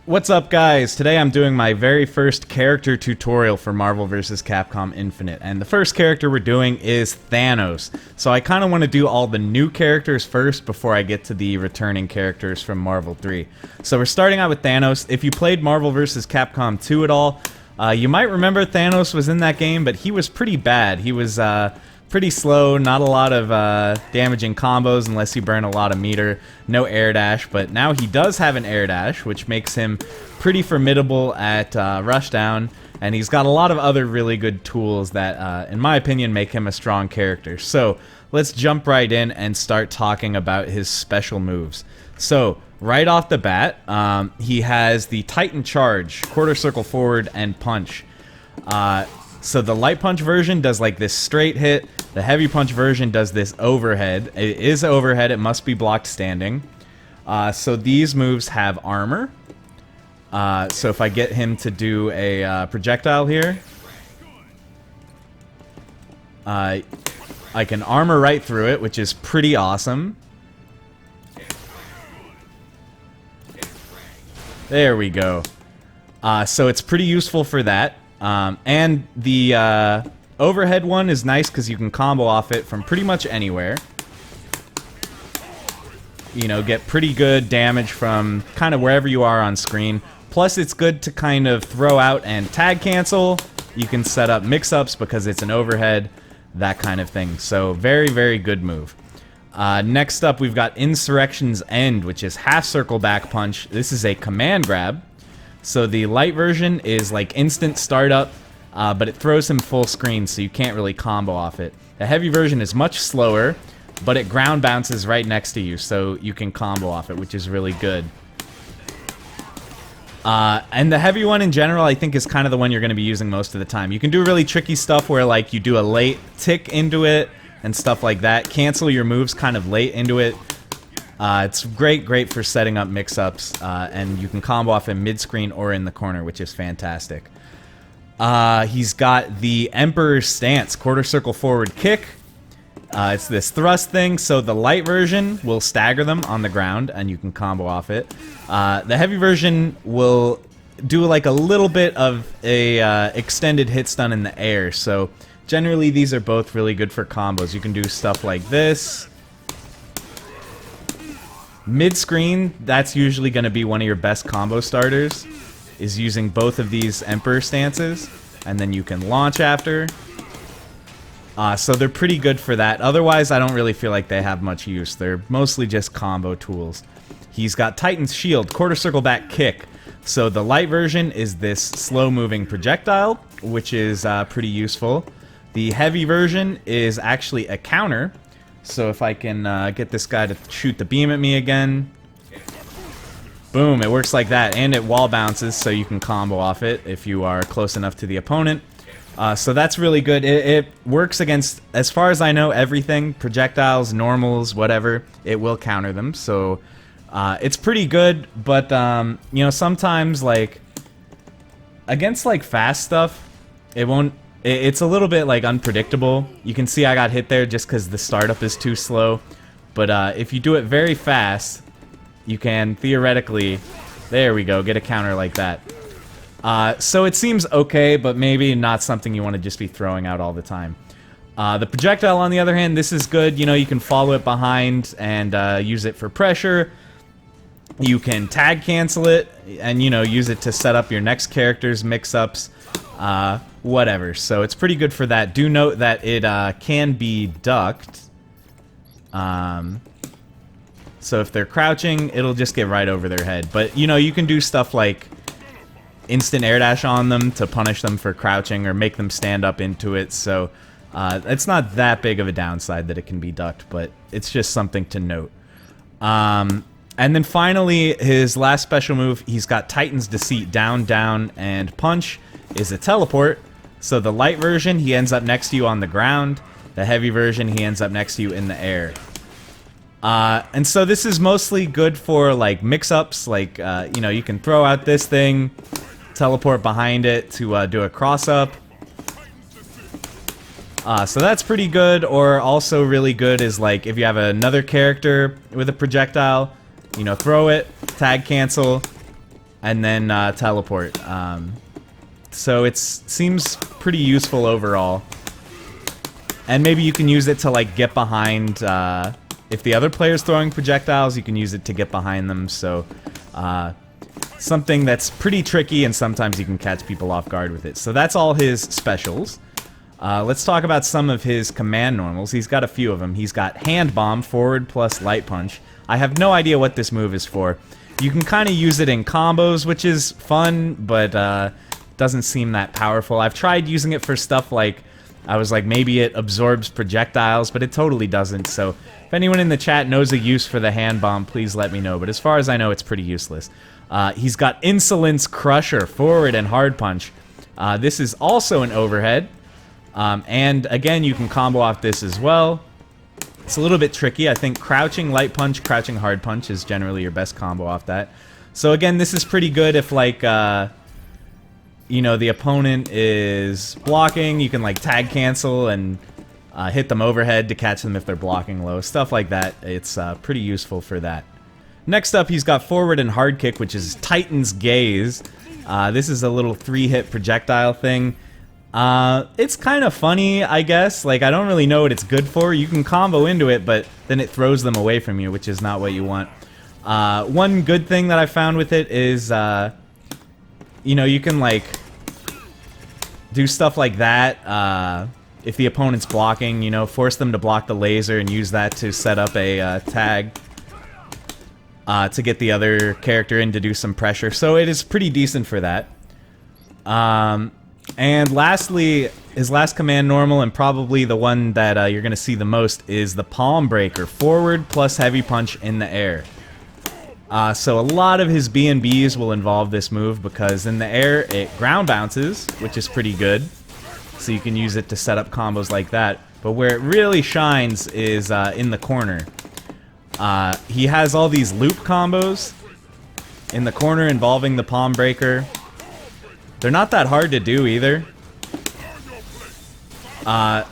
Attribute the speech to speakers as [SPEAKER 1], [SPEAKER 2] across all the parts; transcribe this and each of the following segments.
[SPEAKER 1] What's up, guys? Today I'm doing my very first character tutorial for Marvel vs. Capcom Infinite, and the first character we're doing is Thanos. So I kind of want to do all the new characters first before I get to the returning characters from Marvel 3. So we're starting out with Thanos. If you played Marvel vs. Capcom 2 at all, you might remember Thanos was in that game, but he was pretty bad. He was pretty slow, not a lot of damaging combos unless you burn a lot of meter, no air dash, but now he does have an air dash, which makes him pretty formidable at rushdown, and he's got a lot of other really good tools that, in my opinion, make him a strong character. So let's jump right in and start talking about his special moves. So right off the bat, he has the Titan Charge, quarter circle forward, and punch. So the light punch version does like this straight hit. The heavy punch version does this overhead. It is overhead. It must be blocked standing. So these moves have armor. So if I get him to do a projectile here, I can armor right through it, which is pretty awesome. There we go. So it's pretty useful for that. And the overhead one is nice because you can combo off it from pretty much anywhere. You know, get pretty good damage from kind of wherever you are on screen. Plus, it's good to kind of throw out and tag cancel. You can set up mix-ups because it's an overhead, that kind of thing. So, very, very good move. Next up, we've got Insurrections End, which is half circle back punch. This is a command grab. So the light version is like instant startup, but it throws him full screen, so you can't really combo off it. The heavy version is much slower, but it ground bounces right next to you, so you can combo off it, which is really good. And the heavy one in general, I think, is kind of the one you're going to be using most of the time. You can do really tricky stuff where like you do a late tick into it and stuff like that. Cancel your moves kind of late into it. It's great for setting up mix-ups, and you can combo off him mid-screen or in the corner, which is fantastic. He's got the Emperor's Stance, quarter circle forward kick. It's this thrust thing, so the light version will stagger them on the ground, and you can combo off it. The heavy version will do like a little bit of a extended hit stun in the air, so generally these are both really good for combos. You can do stuff like this. Mid-screen, that's usually going to be one of your best combo starters, is using both of these Emperor stances, and then you can launch after. So they're pretty good for that. Otherwise, I don't really feel like they have much use. They're mostly just combo tools. He's got Titan's Shield, quarter circle back kick. So the light version is this slow-moving projectile, which is pretty useful. The heavy version is actually a counter. So if I can get this guy to shoot the beam at me again. Boom, it works like that. And it wall bounces, so you can combo off it if you are close enough to the opponent. So that's really good. It works against, as far as I know, everything. Projectiles, normals, whatever. It will counter them. So it's pretty good, but you know, sometimes like against like fast stuff, it won't. It's a little bit like unpredictable. You can see I got hit there just because the startup is too slow. But if you do it very fast, you can theoretically, there we go, get a counter like that. So it seems okay, but maybe not something you want to just be throwing out all the time. The projectile, on the other hand, this is good. You know, you can follow it behind and use it for pressure. You can tag cancel it and, you know, use it to set up your next character's mix-ups. Whatever. So it's pretty good for that. Do note that it can be ducked. So if they're crouching, it'll just get right over their head. But, you know, you can do stuff like instant air dash on them to punish them for crouching or make them stand up into it. So it's not that big of a downside that it can be ducked, but it's just something to note. And then finally, his last special move, he's got Titan's Deceit, down, down, and punch is a teleport. So the light version, he ends up next to you on the ground. The heavy version, he ends up next to you in the air. And so this is mostly good for like mix-ups, like, you know, you can throw out this thing, teleport behind it to do a cross-up. So that's pretty good, or also really good is like if you have another character with a projectile, you know, throw it, tag cancel, and then teleport. So it seems pretty useful overall. And maybe you can use it to like get behind, if the other player's throwing projectiles, you can use it to get behind them. So something that's pretty tricky, and sometimes you can catch people off guard with it. So that's all his specials. Let's talk about some of his command normals. He's got a few of them. He's got Hand Bomb, forward plus light punch. I have no idea what this move is for. You can kind of use it in combos, which is fun, but doesn't seem that powerful. I've tried using it for stuff like, I was like, maybe it absorbs projectiles, but it totally doesn't. So if anyone in the chat knows a use for the Hand Bomb, please let me know. But as far as I know, it's pretty useless. He's got Insolence Crusher, forward and hard punch. This is also an overhead. And again, you can combo off this as well. It's a little bit tricky. I think crouching light punch, crouching hard punch is generally your best combo off that. So again, this is pretty good if like, you know, the opponent is blocking. You can like tag cancel and hit them overhead to catch them if they're blocking low. Stuff like that. It's pretty useful for that. Next up, he's got forward and hard kick, which is Titan's Gaze. This is a little 3-hit projectile thing. It's kind of funny, I guess. Like, I don't really know what it's good for. You can combo into it, but then it throws them away from you, which is not what you want. One good thing that I found with it is, you know, you can, like, do stuff like that. If the opponent's blocking, you know, force them to block the laser and use that to set up a tag to get the other character in to do some pressure. So it is pretty decent for that. And lastly, his last command normal, and probably the one that you're going to see the most, is the Palm Breaker, forward plus heavy punch in the air. So a lot of his B&Bs will involve this move, because in the air it ground bounces, which is pretty good. So you can use it to set up combos like that. But where it really shines is in the corner. He has all these loop combos in the corner involving the Palm Breaker. They're not that hard to do either.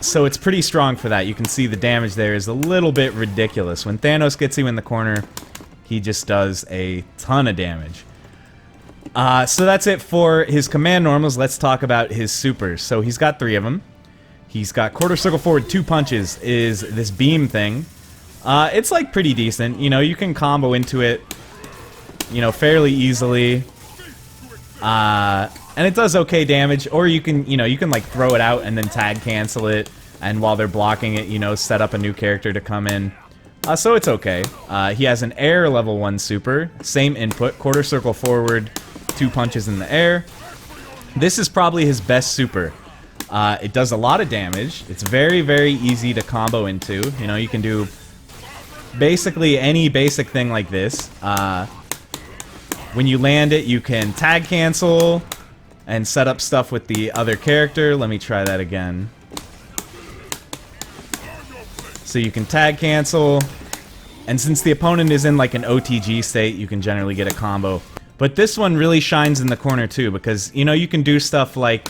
[SPEAKER 1] So it's pretty strong for that. You can see the damage there is a little bit ridiculous. When Thanos gets you in the corner, he just does a ton of damage. So that's it for his command normals. Let's talk about his supers. So he's got 3 of them. He's got quarter circle forward, 2 punches is this beam thing. It's like pretty decent. You know, you can combo into it, you know, fairly easily. And it does okay damage, or you can, you know, you can like throw it out and then tag cancel it, and while they're blocking it, you know, set up a new character to come in. So it's okay. He has an air level 1 super, same input, quarter circle forward, 2 punches in the air. This is probably his best super. It does a lot of damage. It's very, very easy to combo into. You know, you can do basically any basic thing like this. When you land it, you can tag cancel and set up stuff with the other character. Let me try that again. So you can tag cancel, and since the opponent is in like an OTG state, you can generally get a combo. But this one really shines in the corner too, because, you know, you can do stuff like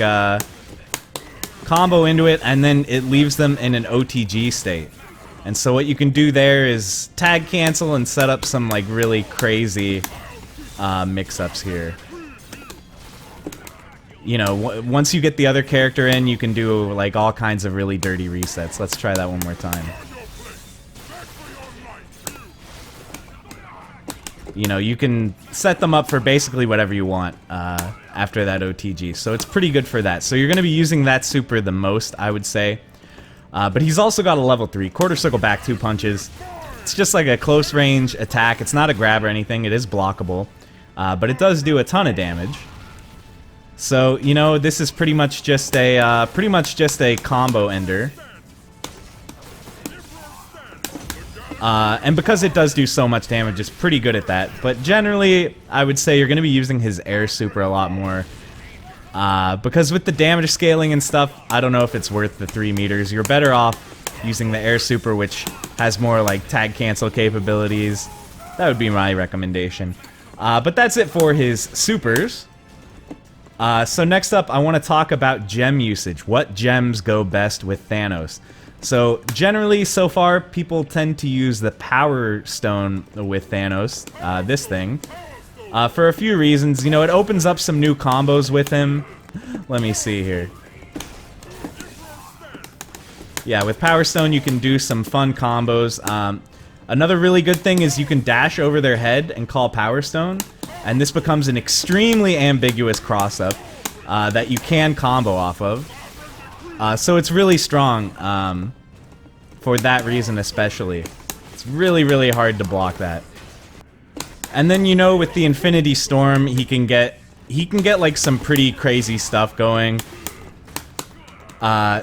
[SPEAKER 1] combo into it, and then it leaves them in an OTG state. And so what you can do there is tag cancel and set up some like really crazy mix-ups here. You know, once you get the other character in, you can do like all kinds of really dirty resets. Let's try that one more time. You know, you can set them up for basically whatever you want after that OTG. So it's pretty good for that. So you're going to be using that super the most, I would say. But he's also got a level 3. Quarter circle back 2 punches. It's just like a close range attack. It's not a grab or anything. It is blockable. But it does do a ton of damage. So, you know, this is pretty much just a combo ender. And because it does do so much damage, it's pretty good at that. But generally, I would say you're going to be using his air super a lot more. Because with the damage scaling and stuff, I don't know if it's worth the 3 meters. You're better off using the air super, which has more like tag cancel capabilities. That would be my recommendation. But that's it for his supers. So next up, I want to talk about gem usage. What gems go best with Thanos? So generally, so far, people tend to use the Power Stone with Thanos, this thing. for a few reasons. You know, it opens up some new combos with him. Let me see here. Yeah, with Power Stone you can do some fun combos. Another really good thing is you can dash over their head and call Power Stone, and this becomes an extremely ambiguous cross-up that you can combo off of. So it's really strong for that reason especially. It's really, really hard to block that. And then, you know, with the Infinity Storm, he can get like some pretty crazy stuff going.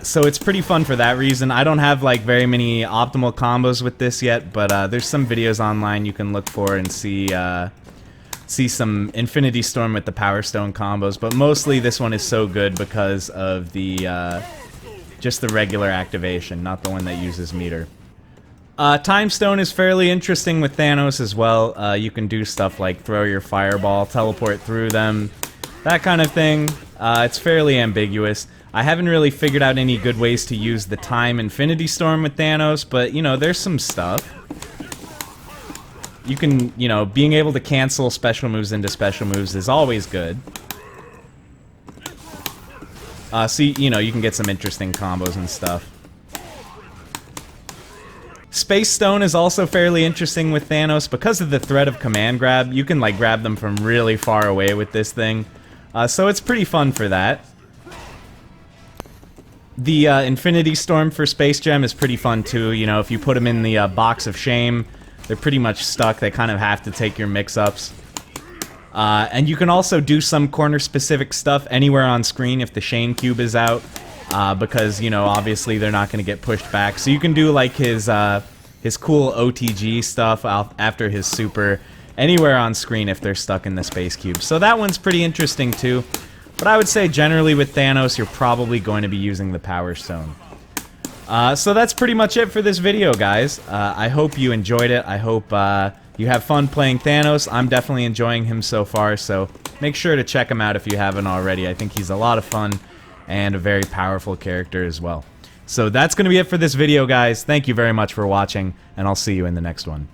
[SPEAKER 1] So it's pretty fun for that reason. I don't have like very many optimal combos with this yet, but there's some videos online you can look for and see some Infinity Storm with the Power Stone combos. But mostly this one is so good because of the just the regular activation, not the one that uses meter. Time Stone is fairly interesting with Thanos as well. You can do stuff like throw your fireball, teleport through them, that kind of thing. It's fairly ambiguous. I haven't really figured out any good ways to use the Time Infinity Storm with Thanos, but, you know, there's some stuff. You can, you know, being able to cancel special moves into special moves is always good. So, you know, you can get some interesting combos and stuff. Space Stone is also fairly interesting with Thanos because of the threat of command grab. You can, like, grab them from really far away with this thing. So it's pretty fun for that. The Infinity Storm for Space Gem is pretty fun too. You know, if you put them in the box of shame, they're pretty much stuck. They kind of have to take your mix-ups. And you can also do some corner-specific stuff anywhere on screen if the Shane Cube is out. Because, you know, obviously they're not going to get pushed back. So you can do, like, his cool OTG stuff after his super anywhere on screen if they're stuck in the Space Cube. So that one's pretty interesting, too. But I would say generally with Thanos, you're probably going to be using the Power Stone. So that's pretty much it for this video, guys. I hope you enjoyed it. I hope you have fun playing Thanos. I'm definitely enjoying him so far, so make sure to check him out if you haven't already. I think he's a lot of fun and a very powerful character as well. So that's going to be it for this video, guys. Thank you very much for watching, and I'll see you in the next one.